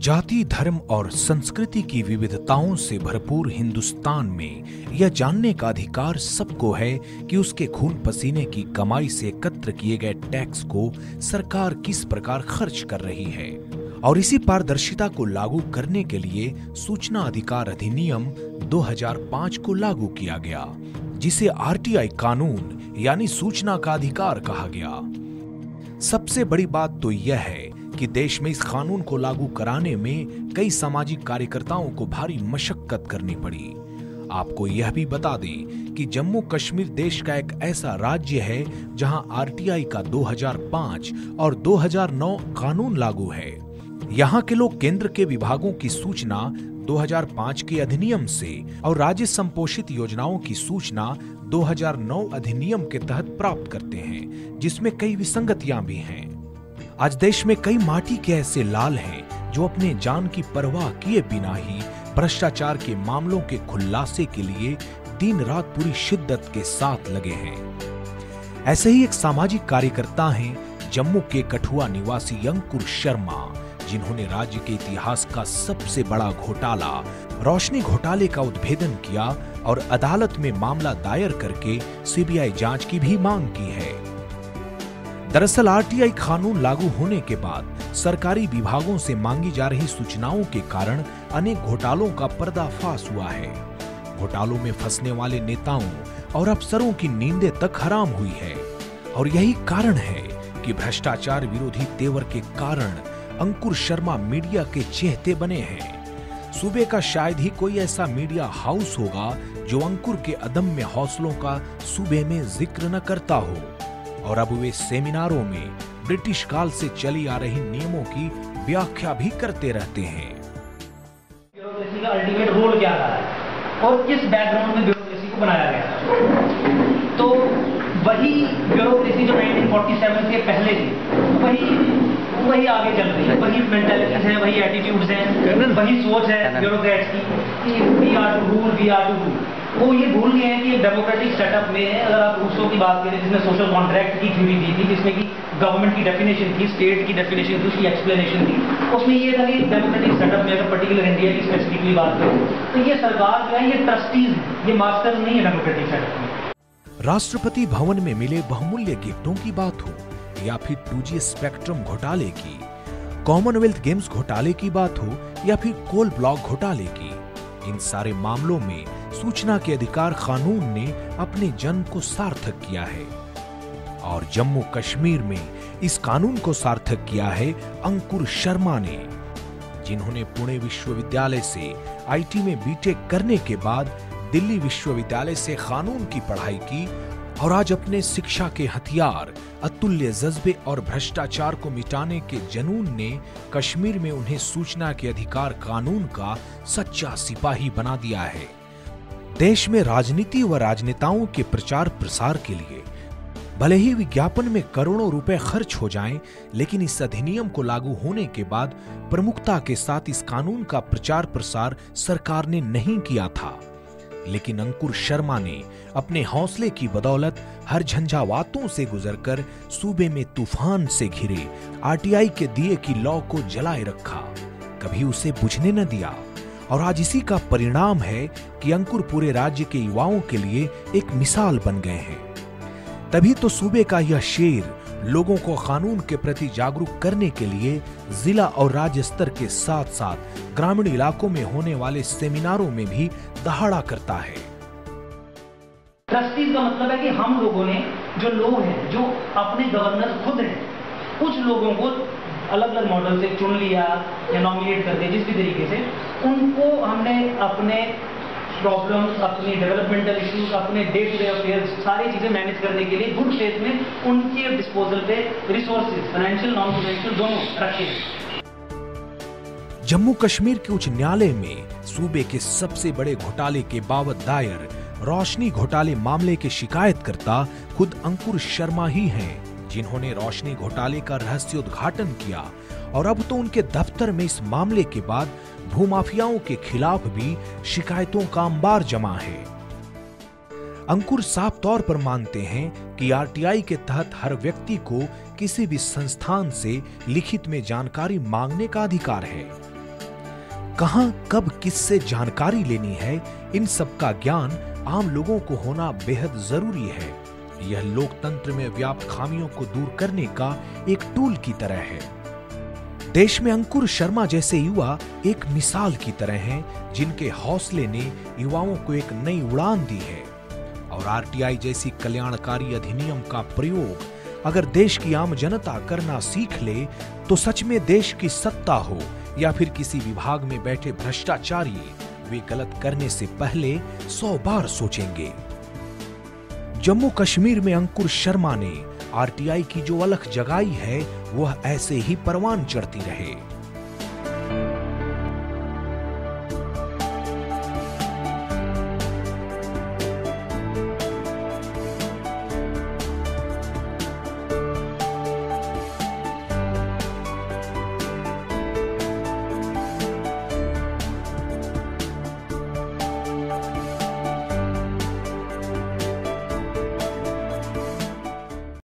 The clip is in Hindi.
जाति, धर्म और संस्कृति की विविधताओं से भरपूर हिंदुस्तान में यह जानने का अधिकार सबको है कि उसके खून पसीने की कमाई से एकत्र किए गए टैक्स को सरकार किस प्रकार खर्च कर रही है। और इसी पारदर्शिता को लागू करने के लिए सूचना अधिकार अधिनियम 2005 को लागू किया गया, जिसे आरटीआई कानून यानी सूचना का अधिकार कहा गया। सबसे बड़ी बात तो यह है कि देश में इस कानून को लागू कराने में कई सामाजिक कार्यकर्ताओं को भारी मशक्कत करनी पड़ी। आपको यह भी बता दें कि जम्मू कश्मीर देश का एक ऐसा राज्य है जहां आरटीआई का 2005 और 2009 कानून लागू है। यहाँ के लोग केंद्र के विभागों की सूचना 2005 के अधिनियम से और राज्य संपोषित योजनाओं की सूचना 2009 अधिनियम के तहत प्राप्त करते हैं, जिसमें कई विसंगतियां भी हैं। आज देश में कई माटी के ऐसे लाल हैं जो अपने जान की परवाह किए बिना ही भ्रष्टाचार के मामलों के खुलासे के लिए दिन रात पूरी शिद्दत के साथ लगे हैं। ऐसे ही एक सामाजिक कार्यकर्ता हैं जम्मू के कठुआ निवासी अंकुर शर्मा, जिन्होंने राज्य के इतिहास का सबसे बड़ा घोटाला रोशनी घोटाले का उद्भेदन किया और अदालत में मामला दायर करके सीबीआई जांच की भी मांग की है। दरअसल आरटीआई कानून लागू होने के बाद सरकारी विभागों से मांगी जा रही सूचनाओं के कारण अनेक घोटालों का पर्दाफाश हुआ है। घोटालों में फंसने वाले नेताओं और अफसरों की नींदें तक हराम हुई है और यही कारण है कि भ्रष्टाचार विरोधी तेवर के कारण अंकुर शर्मा मीडिया के चहेते बने हैं। सूबे का शायद ही कोई ऐसा मीडिया हाउस होगा जो अंकुर के अदम्य हौसलों का सूबे में जिक्र न करता हो। और अब वे सेमिनारों में ब्रिटिश काल से चली आ रही नियमों की व्याख्या भी करते रहते हैं। ब्यूरोक्रेसी का अल्टीमेट रोल क्या रहा है और किस बैकग्राउंड में ब्यूरोक्रेसी को बनाया गया, तो वही ब्यूरोक्रेसी जो 1947 के पहले थी वही आगे चल रही है। वही मेंटालिटीज है, वही एटीट्यूड्स हैं, वही सोच है ब्यूरोक्रेट्स की we are to rule, we are to rule. वो ये भूल गए हैं कि डेमोक्रेटिक सेटअप में अगर आप रूल्सों की बात करें, जिसमें सोशल कॉन्ट्रैक्ट की थ्योरी दी थी, जिसमें कि गवर्नमेंट की डेफिनेशन थी, स्टेट की डेफिनेशन थी, उसकी एक्सप्लेनेशन थी, उसमें ये था कि डेमोक्रेटिक सेटअप में अगर पर्टिकुलर इंडिया की स्पेसिफिकली बात करें तो ये सरकार जो है ये ट्रस्टीज, ये मास्टर नहीं है डेमोक्रेटिक सेटअप में। राष्ट्रपति भवन में मिले बहुमूल्य गिफ्टों की बात हो या फिर 2G स्पेक्ट्रम घोटाले की, कॉमनवेल्थ गेम्स घोटाले की बात हो या फिर कोल ब्लॉक घोटाले की, इन सारे मामलों में सूचना के अधिकार कानून ने अपने जन्म को सार्थक किया है। और जम्मू कश्मीर में इस कानून को सार्थक किया है अंकुर शर्मा ने, जिन्होंने पुणे विश्वविद्यालय से आईटी में बीटेक करने के बाद दिल्ली विश्वविद्यालय से कानून की पढ़ाई की और आज अपने शिक्षा के हथियार, अतुल्य जज्बे और भ्रष्टाचार को मिटाने के जनून ने कश्मीर में उन्हें सूचना के अधिकार कानून का सच्चा सिपाही बना दिया है। देश में राजनीति व राजनेताओं के प्रचार प्रसार के लिए भले ही विज्ञापन में करोड़ों रुपए खर्च हो जाएं, लेकिन इस अधिनियम को लागू होने के बाद प्रमुखता के साथ इस कानून का प्रचार प्रसार सरकार ने नहीं किया था। लेकिन अंकुर शर्मा ने अपने हौसले की बदौलत हर झंझावातों से गुजरकर सूबे में तूफान से घिरे आरटीआई के दिए की लौ को जलाए रखा, कभी उसे बुझने न दिया। और आज इसी का परिणाम है कि अंकुर पूरे राज्य के युवाओं के लिए एक मिसाल बन गए हैं। तभी तो सूबे का यह शेर लोगों को कानून के प्रति जागरूक करने के लिए जिला और राज्य स्तर के साथ साथ ग्रामीण इलाकों में होने वाले सेमिनारों में भी दहाड़ा करता है। ट्रस्टीज का मतलब है कि हम लोगों ने, जो लोग हैं, जो अपने गवर्नर खुद हैं, कुछ लोगों को अलग अलग मॉडल से चुन लिया या नॉमिनेट कर दिया, जिस भी तरीके से उनको हमने अपने प्रॉब्लम्स, अपनी डेवलपमेंटल इश्यूज, अपने डे टू डे अफेयर्स, सारी चीजें मैनेज करने के लिए गुड फेथ में उनके डिस्पोजल पे रिसोर्सेज, फाइनेंशियल, नॉन फाइनेंशियल दोनों रखे हैं। जम्मू कश्मीर के उच्च न्यायालय में सूबे के सबसे बड़े घोटाले के बाबत दायर रोशनी घोटाले मामले के शिकायतकर्ता खुद अंकुर शर्मा ही हैं, जिन्होंने रोशनी घोटाले का रहस्योद्घाटन किया। और अब तो उनके दफ्तर में इस मामले के बाद भूमाफियाओं के खिलाफ भी शिकायतों का अंबार जमा है। अंकुर साफ तौर पर मानते हैं कि आरटीआई के तहत हर व्यक्ति को किसी भी संस्थान से लिखित में जानकारी मांगने का अधिकार है कहां, कब, किससे जानकारी लेनी है, इन सब का ज्ञान आम लोगों को होना बेहद जरूरी है। यह लोकतंत्र में व्याप्त खामियों को दूर करने का एक टूल की तरह है। देश में अंकुर शर्मा जैसे युवा एक मिसाल की तरह हैं, जिनके हौसले ने युवाओं को एक नई उड़ान दी है। और आरटीआई जैसी कल्याणकारी अधिनियम का प्रयोग अगर देश की आम जनता करना सीख ले तो सच में देश की सत्ता हो या फिर किसी विभाग में बैठे भ्रष्टाचारी, वे गलत करने से पहले 100 बार सोचेंगे। जम्मू कश्मीर में अंकुर शर्मा ने आरटीआई की जो अलख जगाई है, वह ऐसे ही परवान चढ़ती रहे।